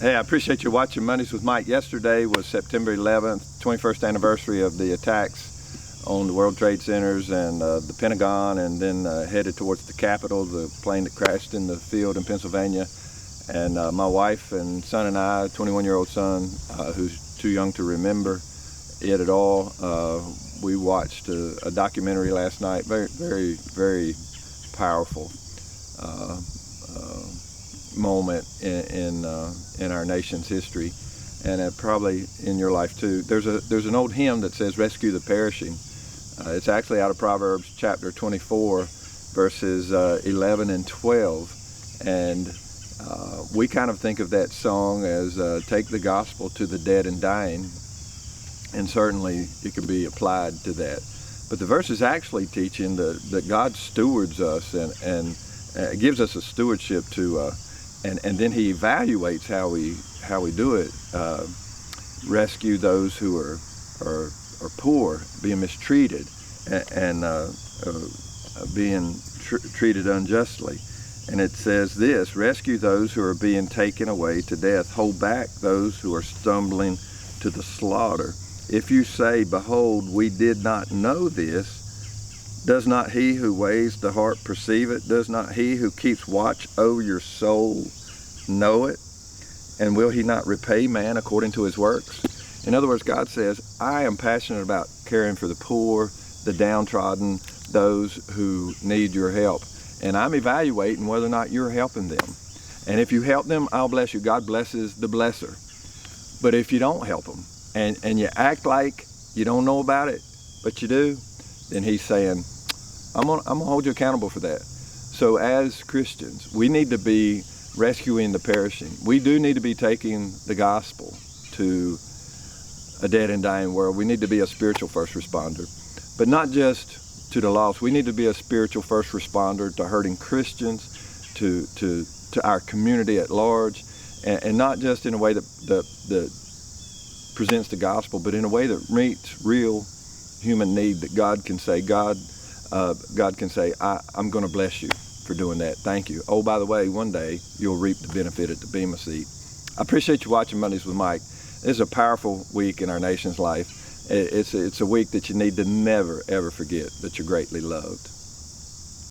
Hey, I appreciate you watching Mondays with Mike. Yesterday was September 11th, 21st anniversary of the attacks on the World Trade Centers and the Pentagon, and then headed towards the Capitol, the plane that crashed in the field in Pennsylvania. And my wife and son and I, 21-year-old son, who's too young to remember it at all, we watched a documentary last night, very powerful moment in our nation's history, and probably in your life too. There's an old hymn that says "Rescue the Perishing." It's actually out of Proverbs chapter 24, verses 11 and 12, and we kind of think of that song as take the gospel to the dead and dying, and certainly it can be applied to that. But the verse is actually teaching that God stewards us and gives us a stewardship to. And then he evaluates how we do it. Rescue those who are poor, being mistreated, and being treated unjustly. And it says this: rescue those who are being taken away to death. Hold back those who are stumbling to the slaughter. If you say, behold, we did not know this, does not he who weighs the heart perceive it? Does not he who keeps watch over your soul know it? And will he not repay man according to his works? In other words, God says, I am passionate about caring for the poor, the downtrodden, those who need your help. And I'm evaluating whether or not you're helping them. And if you help them, I'll bless you. God blesses the blesser. But if you don't help them, and you act like you don't know about it, but you do, then he's saying, I'm gonna hold you accountable for that. So as Christians, we need to be rescuing the perishing. We do need to be taking the gospel to a dead and dying world. We need to be a spiritual first responder, but not just to the lost. We need to be a spiritual first responder to hurting Christians, to our community at large, and not just in a way that presents the gospel, but in a way that meets real human need, that God can say, I'm going to bless you for doing that. Thank you. Oh, by the way, one day you'll reap the benefit at the Bema seat. I appreciate you watching Mondays with Mike. This is a powerful week in our nation's life. It's a week that you need to never, ever forget that you're greatly loved.